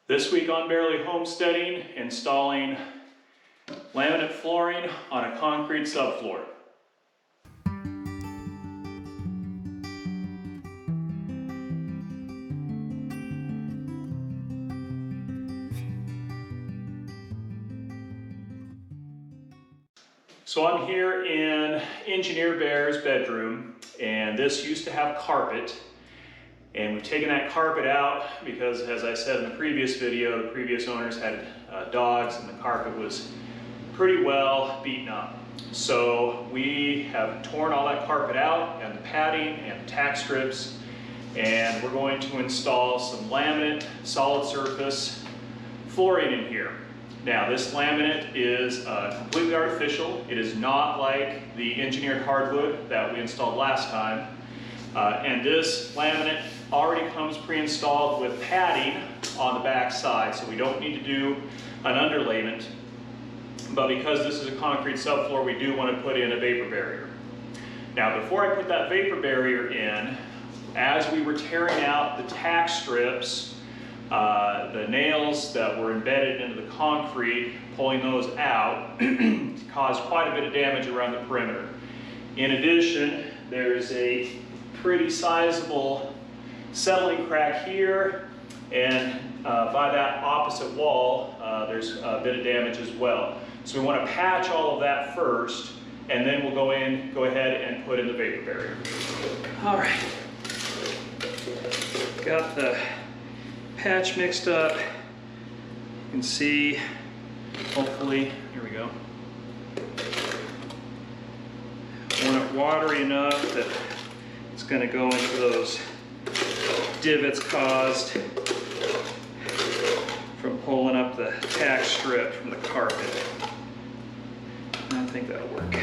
This week on Barely Homesteading, installing laminate flooring on a concrete subfloor. So I'm here in Engineer Bear's bedroom, and this used to have carpet. And we've taken that carpet out because, as I said in the previous video, the previous owners had dogs and the carpet was pretty well beaten up. So we have torn all that carpet out and the padding and the tack strips, and we're going to install some laminate solid surface flooring in here. Now this laminate is completely artificial. It is not like the engineered hardwood that we installed last time. And this laminate already comes pre-installed with padding on the back side, so we don't need to do an underlayment. But because this is a concrete subfloor, we do want to put in a vapor barrier. Now before I put that vapor barrier in, as we were tearing out the tack strips, the nails that were embedded into the concrete, pulling those out, caused quite a bit of damage around the perimeter. In addition, there's a pretty sizable settling crack here, and by that opposite wall there's a bit of damage as well. So we want to patch all of that first, and then we'll go ahead and put in the vapor barrier. All right, got the patch mixed up. You can see, hopefully, here we go. I want it watery enough that it's going to go into those divots caused from pulling up the tack strip from the carpet. I think that'll work.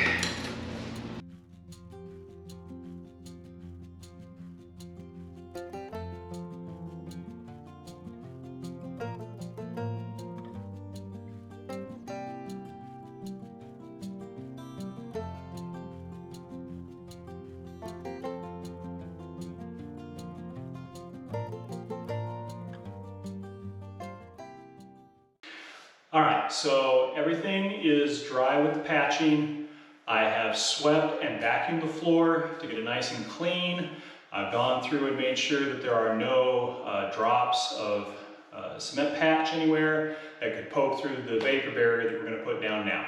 All right, so everything is dry with the patching. I have swept and vacuumed the floor to get it nice and clean. I've gone through and made sure that there are no drops of cement patch anywhere that could poke through the vapor barrier that we're going to put down now.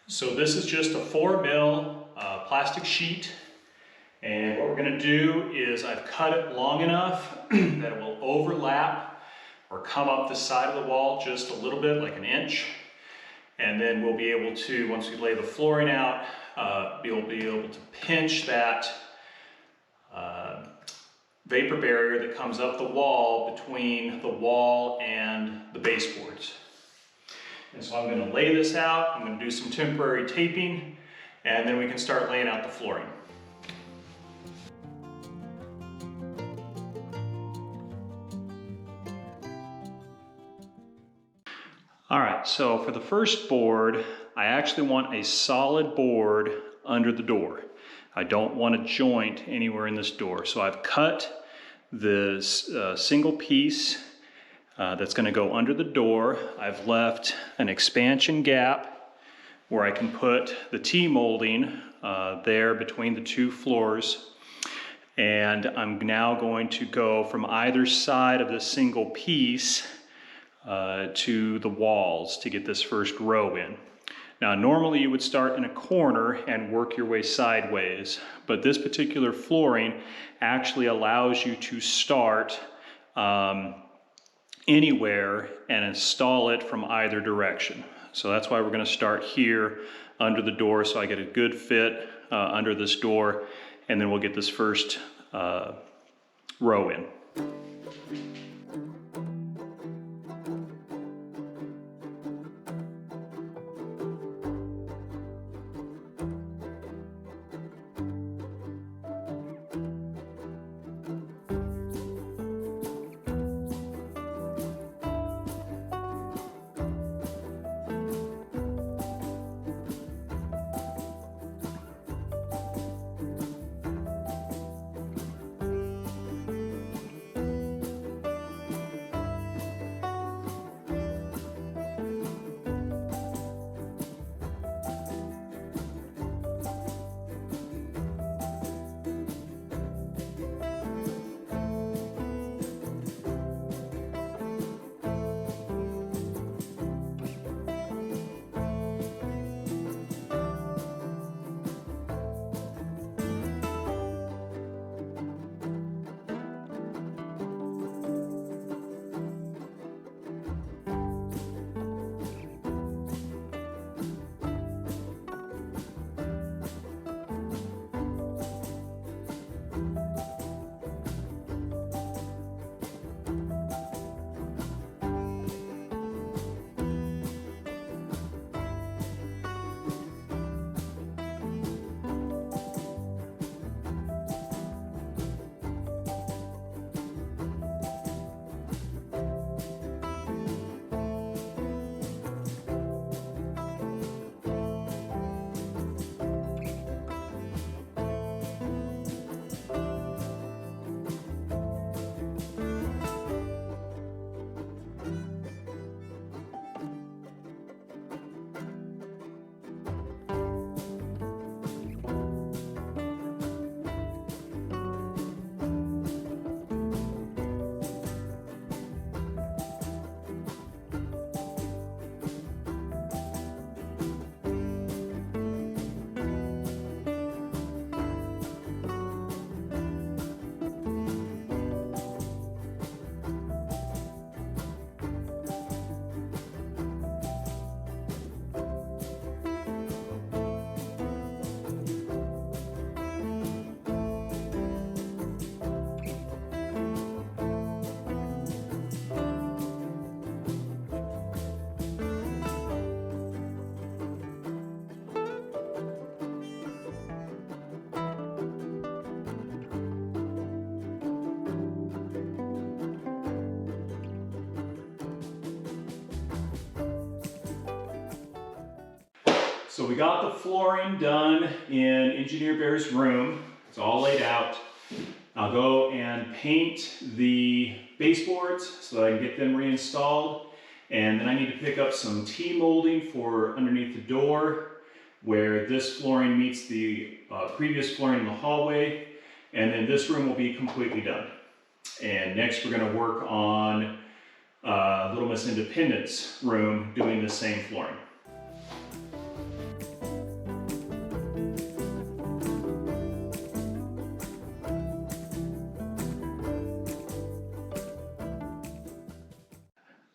So this is just a 4mm plastic sheet. And what we're going to do is I've cut it long enough that it will overlap or come up the side of the wall just a little bit, like an inch. And then we'll be able to, once we lay the flooring out, we'll be able to pinch that vapor barrier that comes up the wall between the wall and the baseboards. And so I'm going to lay this out, I'm going to do some temporary taping, and then we can start laying out the flooring. All right, so for the first board, I actually want a solid board under the door. I don't want a joint anywhere in this door. So I've cut this single piece that's going to go under the door. I've left an expansion gap where I can put the T-molding there between the two floors. And I'm now going to go from either side of this single piece to the walls to get this first row in. Now normally you would start in a corner and work your way sideways, but this particular flooring actually allows you to start anywhere and install it from either direction. So that's why we're going to start here under the door, so I get a good fit under this door, and then we'll get this first row in. So we got the flooring done in Engineer Bear's room. It's all laid out. I'll go and paint the baseboards so that I can get them reinstalled. And then I need to pick up some T-molding for underneath the door where this flooring meets the previous flooring in the hallway. And then this room will be completely done. And next we're going to work on Little Miss Independence room doing the same flooring.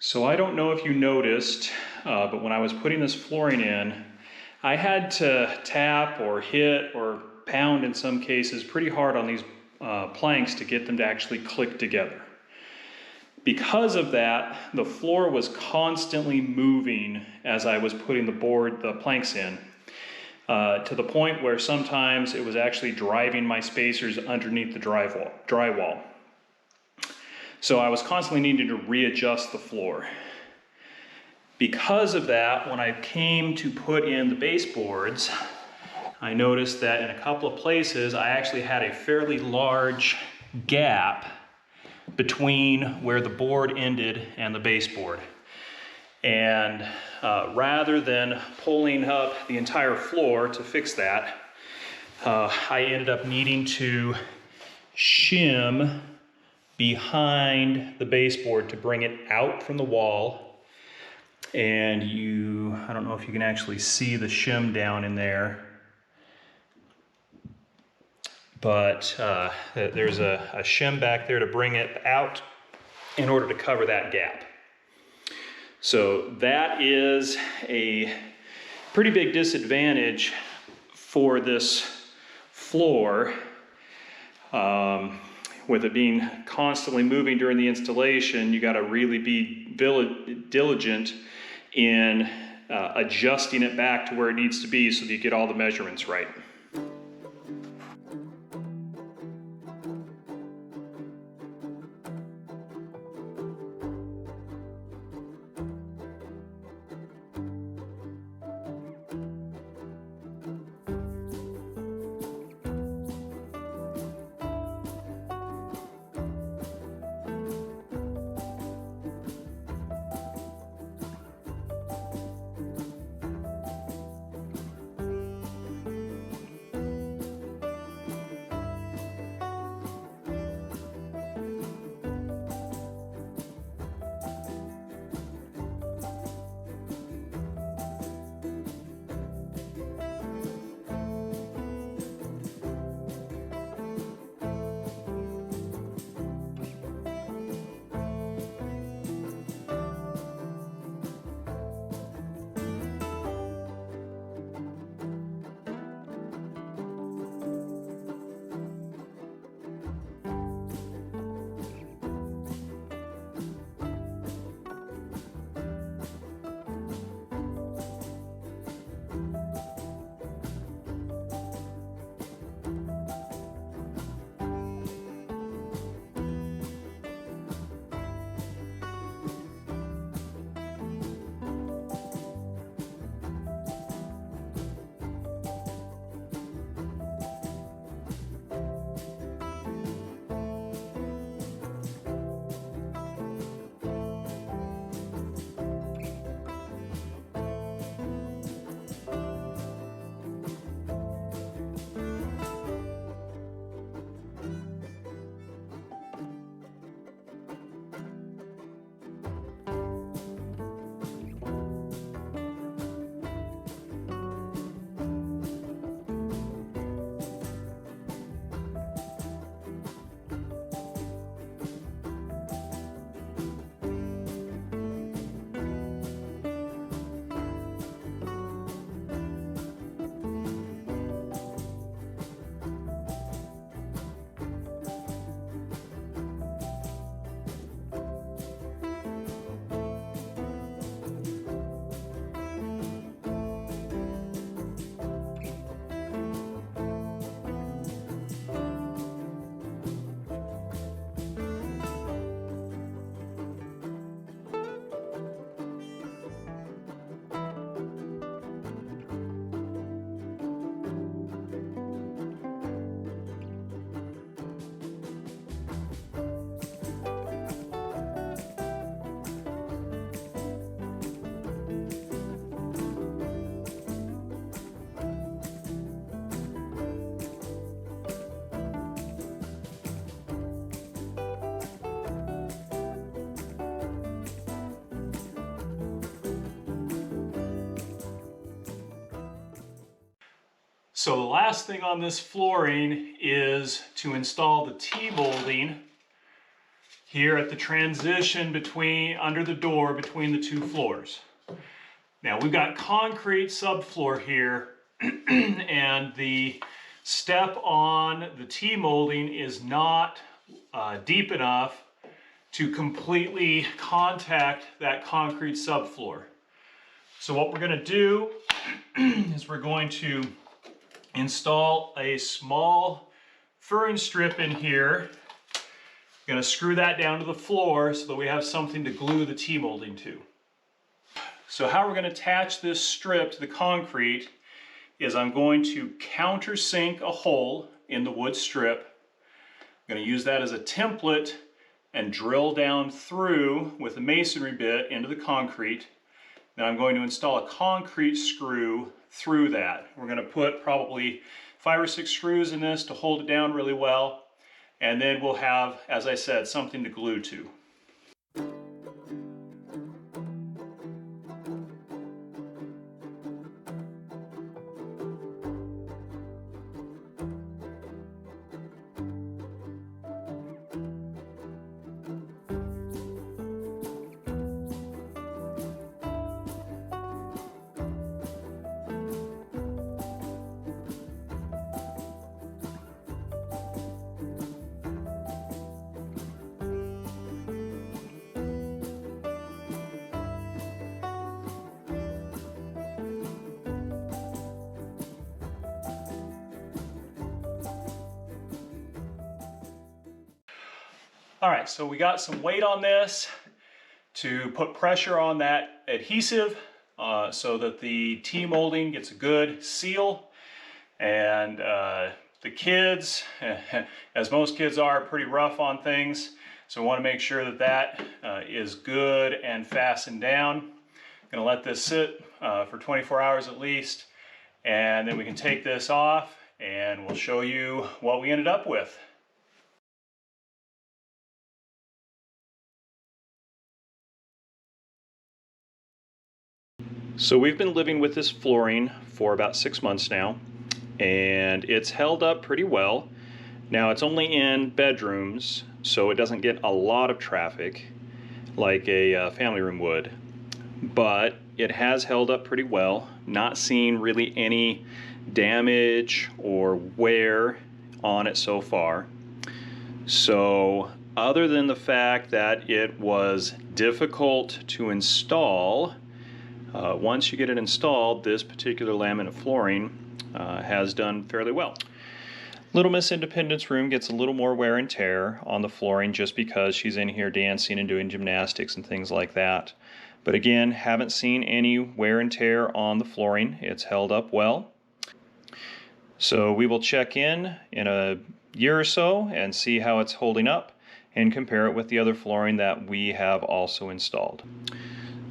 So I don't know if you noticed, but when I was putting this flooring in, I had to tap or hit or pound in some cases pretty hard on these planks to get them to actually click together. Because of that, the floor was constantly moving as I was putting the planks in, to the point where sometimes it was actually driving my spacers underneath the drywall. So I was constantly needing to readjust the floor. Because of that, when I came to put in the baseboards, I noticed that in a couple of places I actually had a fairly large gap between where the board ended and the baseboard. And rather than pulling up the entire floor to fix that, I ended up needing to shim behind the baseboard to bring it out from the wall. And I don't know if you can actually see the shim down in there, but there's a shim back there to bring it out in order to cover that gap. So that is a pretty big disadvantage for this floor. With it being constantly moving during the installation, you got to really be diligent in adjusting it back to where it needs to be so that you get all the measurements right. So the last thing on this flooring is to install the T-molding here at the transition between, under the door between the two floors. Now we've got concrete subfloor here and the step on the T-molding is not deep enough to completely contact that concrete subfloor. So what we're going to do is we're going to install a small furring strip in here. Going to screw that down to the floor so that we have something to glue the T-molding to. So how we're going to attach this strip to the concrete is I'm going to countersink a hole in the wood strip. I'm going to use that as a template and drill down through with a masonry bit into the concrete. Then I'm going to install a concrete screw through that. We're going to put probably 5 or 6 screws in this to hold it down really well. And then we'll have, as I said, something to glue to. All right, so we got some weight on this to put pressure on that adhesive so that the T-molding gets a good seal. And the kids, as most kids are pretty rough on things, so we want to make sure that that is good and fastened down. I'm going to let this sit for 24 hours at least, and then we can take this off and we'll show you what we ended up with. So we've been living with this flooring for about 6 months now, and it's held up pretty well. Now it's only in bedrooms, so it doesn't get a lot of traffic like a family room would, but it has held up pretty well. Not seeing really any damage or wear on it so far. So other than the fact that it was difficult to install, once you get it installed, this particular laminate flooring has done fairly well. Little Miss Independence room gets a little more wear and tear on the flooring just because she's in here dancing and doing gymnastics and things like that. But again, haven't seen any wear and tear on the flooring. It's held up well. So we will check in a year or so and see how it's holding up and compare it with the other flooring that we have also installed.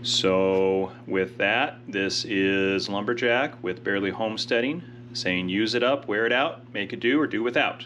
So with that, this is Lumberjack with Barely Homesteading saying use it up, wear it out, make it do, or do without.